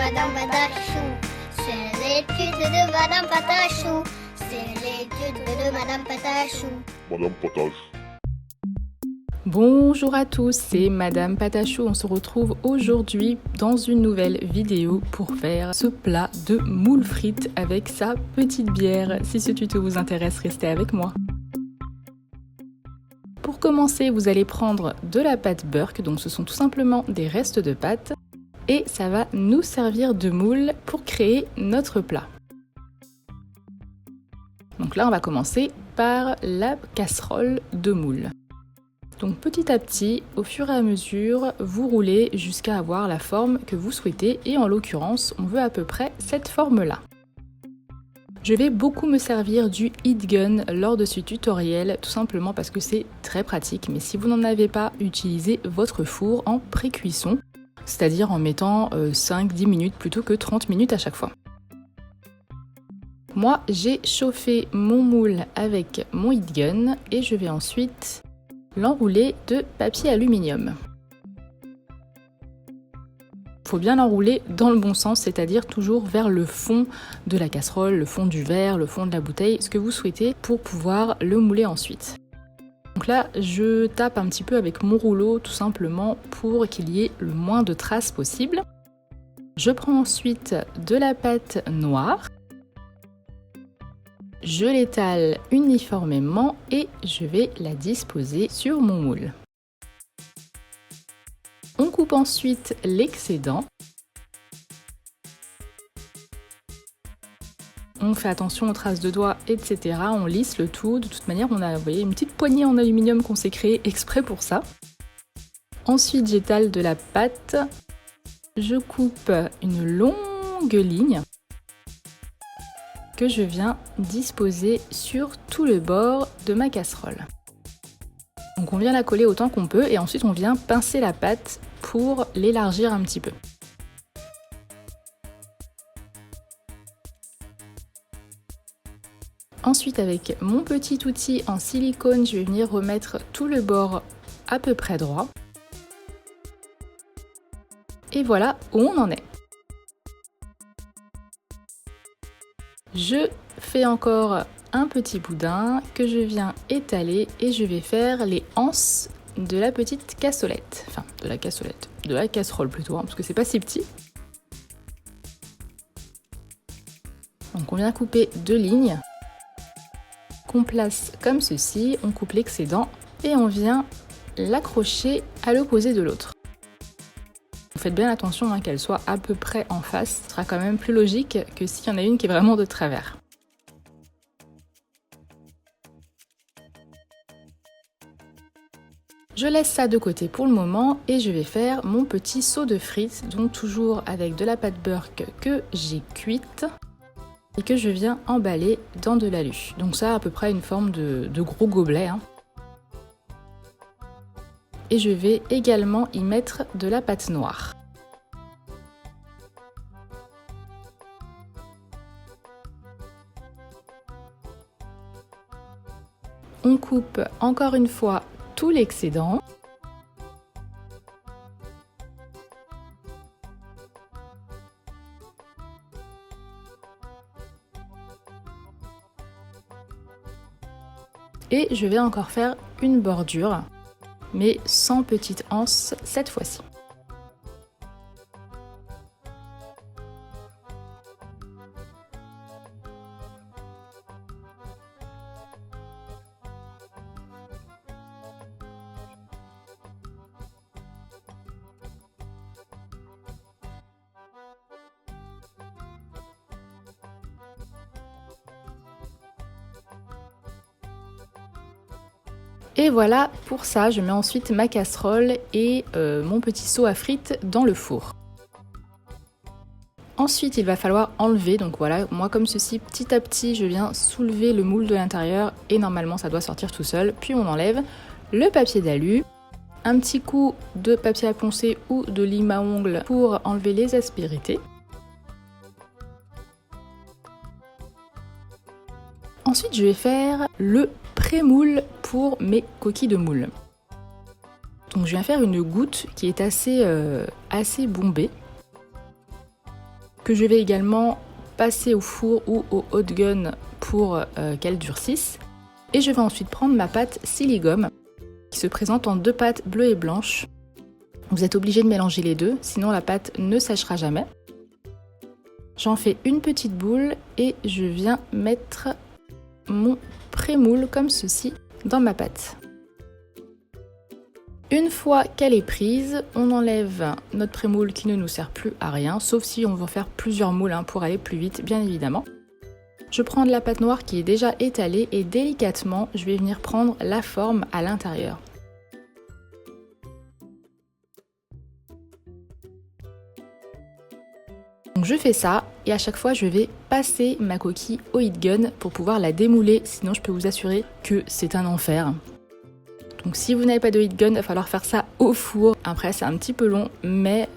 Madame Patachou. C'est l'étude de Madame Patachou. C'est l'étude de Madame Patachou. Madame Patachou. Bonjour à tous, c'est Madame Patachou. On se retrouve aujourd'hui dans une nouvelle vidéo pour faire ce plat de moules frites avec sa petite bière. Si ce tuto vous intéresse, restez avec moi. Pour commencer, vous allez prendre de la pâte Burke, donc ce sont tout simplement des restes de pâte, et ça va nous servir de moule pour créer notre plat. Donc là, on va commencer par la casserole de moule. Donc petit à petit, au fur et à mesure, vous roulez jusqu'à avoir la forme que vous souhaitez, et en l'occurrence, on veut à peu près cette forme-là. Je vais beaucoup me servir du heat gun lors de ce tutoriel, tout simplement parce que c'est très pratique, mais si vous n'en avez pas, utilisez votre four en pré-cuisson, c'est-à-dire en mettant 5-10 minutes plutôt que 30 minutes à chaque fois. Moi, j'ai chauffé mon moule avec mon heat gun et je vais ensuite l'enrouler de papier aluminium. Il faut bien l'enrouler dans le bon sens, c'est-à-dire toujours vers le fond de la casserole, le fond du verre, le fond de la bouteille, ce que vous souhaitez pour pouvoir le mouler ensuite. Donc là, je tape un petit peu avec mon rouleau tout simplement pour qu'il y ait le moins de traces possible. Je prends ensuite de la pâte noire. Je l'étale uniformément et je vais la disposer sur mon moule. On coupe ensuite l'excédent. On fait attention aux traces de doigts, etc. On lisse le tout. De toute manière, on a, vous voyez, une petite poignée en aluminium qu'on s'est créée exprès pour ça. Ensuite, j'étale de la pâte. Je coupe une longue ligne que je viens disposer sur tout le bord de ma casserole. Donc on vient la coller autant qu'on peut et ensuite on vient pincer la pâte pour l'élargir un petit peu. Ensuite, avec mon petit outil en silicone, je vais venir remettre tout le bord à peu près droit. Et voilà où on en est. Je fais encore un petit boudin que je viens étaler et je vais faire les anses de la petite cassolette. Enfin, de la cassolette, de la casserole plutôt, parce que c'est pas si petit. Donc on vient couper deux lignes qu'on place comme ceci, on coupe l'excédent et on vient l'accrocher à l'opposé de l'autre. Faites bien attention qu'elle soit à peu près en face, ce sera quand même plus logique que s'il y en a une qui est vraiment de travers. Je laisse ça de côté pour le moment et je vais faire mon petit seau de frites, donc toujours avec de la pâte Burke que j'ai cuite et que je viens emballer dans de l'alu. Donc ça a à peu près une forme de gros gobelet. Et je vais également y mettre de la pâte noire. On coupe encore une fois tout l'excédent. Et je vais encore faire une bordure, mais sans petite anse cette fois-ci. Et voilà, pour ça, je mets ensuite ma casserole et mon petit seau à frites dans le four. Ensuite, il va falloir enlever, donc voilà, moi comme ceci, petit à petit, je viens soulever le moule de l'intérieur et normalement ça doit sortir tout seul. Puis on enlève le papier d'alu, un petit coup de papier à poncer ou de lime à ongles pour enlever les aspérités. Ensuite, je vais faire le pré-moule pour mes coquilles de moule. Donc je viens faire une goutte qui est assez bombée. que je vais également passer au four ou au hot gun pour qu'elle durcisse. Et je vais ensuite prendre ma pâte Siligum qui se présente en 2 pâtes bleues et blanches. Vous êtes obligé de mélanger les deux, sinon la pâte ne séchera jamais. J'en fais une petite boule et je viens mettre mon pré-moule comme ceci dans ma pâte. Une fois qu'elle est prise, on enlève notre pré-moule qui ne nous sert plus à rien, sauf si on veut faire plusieurs moules pour aller plus vite, bien évidemment. Je prends de la pâte noire qui est déjà étalée et délicatement, je vais venir prendre la forme à l'intérieur. Donc je fais ça et à chaque fois je vais passer ma coquille au heat gun pour pouvoir la démouler, sinon je peux vous assurer que c'est un enfer. Donc si vous n'avez pas de heat gun, il va falloir faire ça au four. Après c'est un petit peu long, mais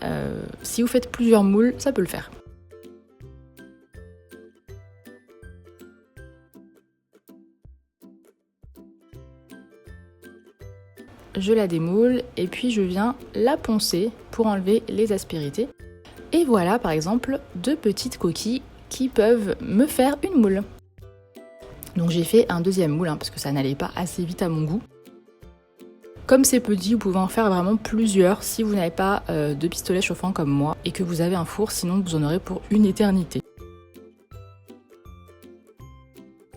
si vous faites plusieurs moules, ça peut le faire. Je la démoule et puis je viens la poncer pour enlever les aspérités. Et voilà par exemple 2 petites coquilles qui peuvent me faire une moule. Donc j'ai fait un deuxième moule parce que ça n'allait pas assez vite à mon goût. Comme c'est petit, vous pouvez en faire vraiment plusieurs si vous n'avez pas de pistolet chauffant comme moi et que vous avez un four, sinon vous en aurez pour une éternité.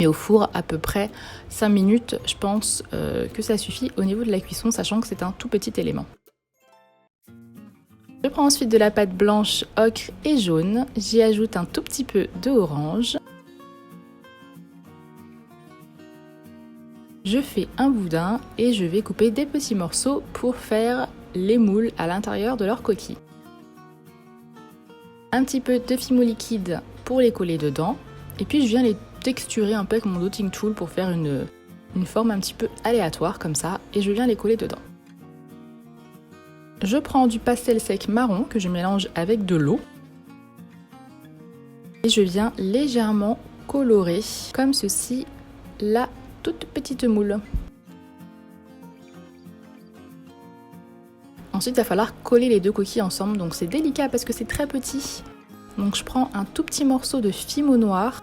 Et au four à peu près 5 minutes, je pense que ça suffit au niveau de la cuisson, sachant que c'est un tout petit élément. Je prends ensuite de la pâte blanche, ocre et jaune, j'y ajoute un tout petit peu de orange. Je fais un boudin et je vais couper des petits morceaux pour faire les moules à l'intérieur de leur coquille. Un petit peu de fimo liquide pour les coller dedans et puis je viens les texturer un peu avec mon dotting tool pour faire une forme un petit peu aléatoire comme ça et je viens les coller dedans. Je prends du pastel sec marron que je mélange avec de l'eau et je viens légèrement colorer comme ceci la toute petite moule. Ensuite, il va falloir coller les 2 coquilles ensemble, donc c'est délicat parce que c'est très petit. Donc je prends un tout petit morceau de fimo noir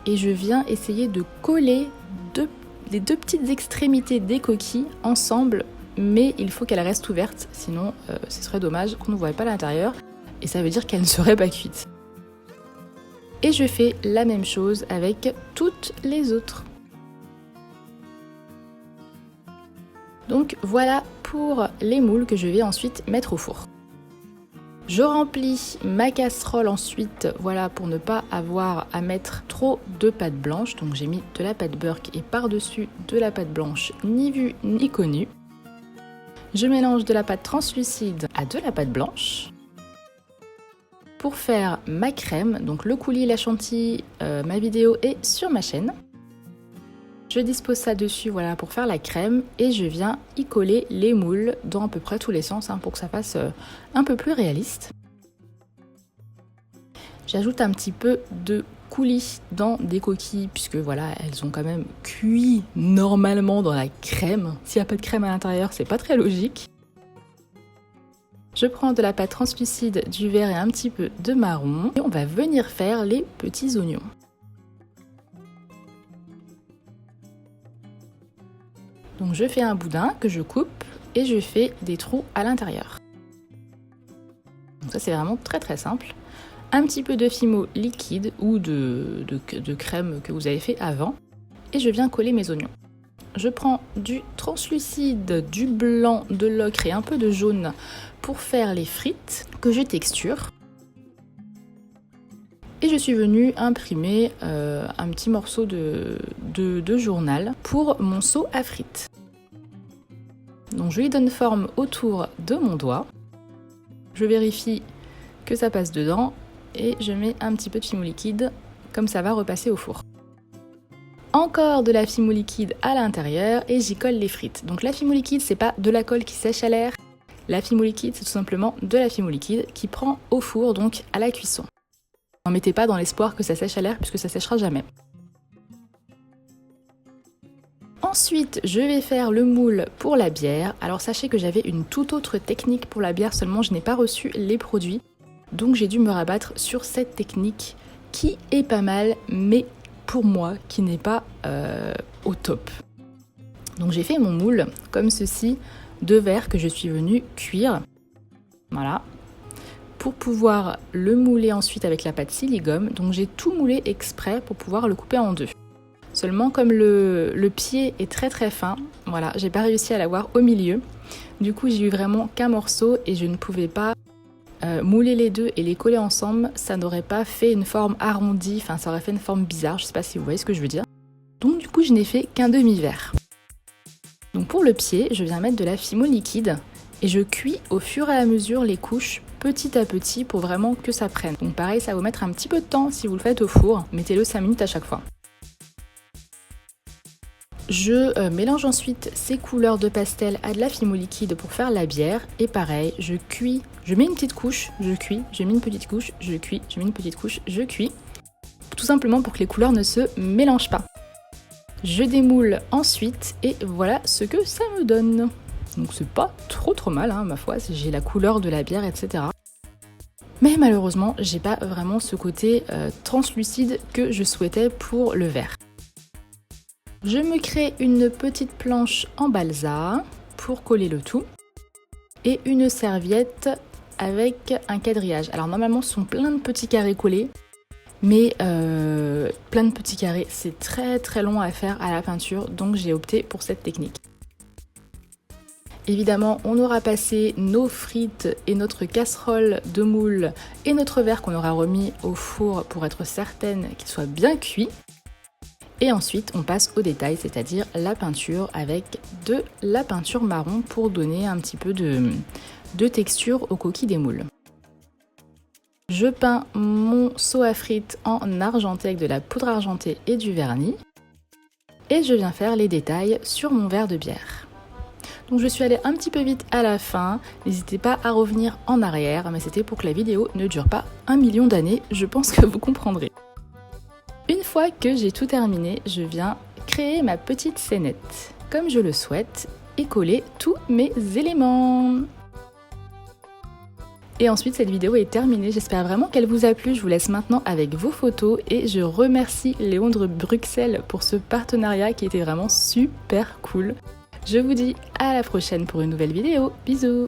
et je viens essayer de coller les 2 petites extrémités des coquilles ensemble, mais il faut qu'elles restent ouvertes, sinon ce serait dommage qu'on ne voit pas l'intérieur et ça veut dire qu'elles ne seraient pas cuites. Et je fais la même chose avec toutes les autres. Donc voilà pour les moules que je vais ensuite mettre au four. Je remplis ma casserole ensuite, voilà, pour ne pas avoir à mettre trop de pâte blanche. Donc j'ai mis de la pâte Burke et par-dessus de la pâte blanche, ni vue ni connue. Je mélange de la pâte translucide à de la pâte blanche. Pour faire ma crème, donc le coulis, la chantilly, ma vidéo est sur ma chaîne. Je dispose ça dessus, voilà, pour faire la crème et je viens y coller les moules dans à peu près tous les sens pour que ça fasse un peu plus réaliste. J'ajoute un petit peu de coulis dans des coquilles puisque voilà, elles ont quand même cuit normalement dans la crème. S'il n'y a pas de crème à l'intérieur, c'est pas très logique. Je prends de la pâte translucide, du vert et un petit peu de marron et on va venir faire les petits oignons. Donc je fais un boudin que je coupe et je fais des trous à l'intérieur. Donc ça c'est vraiment très très simple. Un petit peu de fimo liquide ou de crème que vous avez fait avant et je viens coller mes oignons. Je prends du translucide, du blanc, de l'ocre et un peu de jaune pour faire les frites que je texture. Et je suis venue imprimer un petit morceau de journal pour mon seau à frites. Donc je lui donne forme autour de mon doigt. Je vérifie que ça passe dedans et je mets un petit peu de fimo liquide, comme ça va repasser au four. Encore de la fimo liquide à l'intérieur et j'y colle les frites. Donc la fimo liquide, c'est pas de la colle qui sèche à l'air. La fimo liquide, c'est tout simplement de la fimo liquide qui prend au four, donc à la cuisson. N'en mettez pas dans l'espoir que ça sèche à l'air puisque ça séchera jamais. Ensuite, je vais faire le moule pour la bière. Alors sachez que j'avais une toute autre technique pour la bière, seulement je n'ai pas reçu les produits. Donc j'ai dû me rabattre sur cette technique qui est pas mal, mais pour moi qui n'est pas au top. Donc j'ai fait mon moule comme ceci de verre que je suis venue cuire. Voilà. Pour pouvoir le mouler ensuite avec la pâte siligone. Donc j'ai tout moulé exprès pour pouvoir le couper en deux. Seulement comme le pied est très très fin, voilà, j'ai pas réussi à l'avoir au milieu. Du coup j'ai eu vraiment qu'un morceau et je ne pouvais pas mouler les deux et les coller ensemble. Ça n'aurait pas fait une forme arrondie, enfin ça aurait fait une forme bizarre, je sais pas si vous voyez ce que je veux dire. Donc du coup je n'ai fait qu'un demi-verre. Donc pour le pied, je viens mettre de la fimo liquide et je cuis au fur et à mesure les couches petit à petit pour vraiment que ça prenne. Donc pareil, ça va vous mettre un petit peu de temps si vous le faites au four, mettez-le 5 minutes à chaque fois. Je mélange ensuite ces couleurs de pastel à de la fimo liquide pour faire la bière et pareil, je cuis, je mets une petite couche, je cuis, je mets une petite couche, je cuis, je mets une petite couche, je cuis, tout simplement pour que les couleurs ne se mélangent pas. Je démoule ensuite et voilà ce que ça me donne. Donc c'est pas trop mal, ma foi, j'ai la couleur de la bière, etc. Mais malheureusement, j'ai pas vraiment ce côté translucide que je souhaitais pour le verre. Je me crée une petite planche en balsa pour coller le tout et une serviette avec un quadrillage. Alors normalement, ce sont plein de petits carrés collés. Mais plein de petits carrés, c'est très long à faire à la peinture, donc j'ai opté pour cette technique. Évidemment, on aura passé nos frites et notre casserole de moule et notre verre qu'on aura remis au four pour être certaine qu'il soit bien cuit. Et ensuite, on passe au détail, c'est-à-dire la peinture avec de la peinture marron pour donner un petit peu de texture aux coquilles des moules. Je peins mon seau à frites en argenté avec de la poudre argentée et du vernis. Et je viens faire les détails sur mon verre de bière. Donc je suis allée un petit peu vite à la fin. N'hésitez pas à revenir en arrière, mais c'était pour que la vidéo ne dure pas 1 million d'années. Je pense que vous comprendrez. Une fois que j'ai tout terminé, je viens créer ma petite scénette, comme je le souhaite, et coller tous mes éléments. Et ensuite, cette vidéo est terminée. J'espère vraiment qu'elle vous a plu. Je vous laisse maintenant avec vos photos et je remercie Léondre Bruxelles pour ce partenariat qui était vraiment super cool. Je vous dis à la prochaine pour une nouvelle vidéo. Bisous!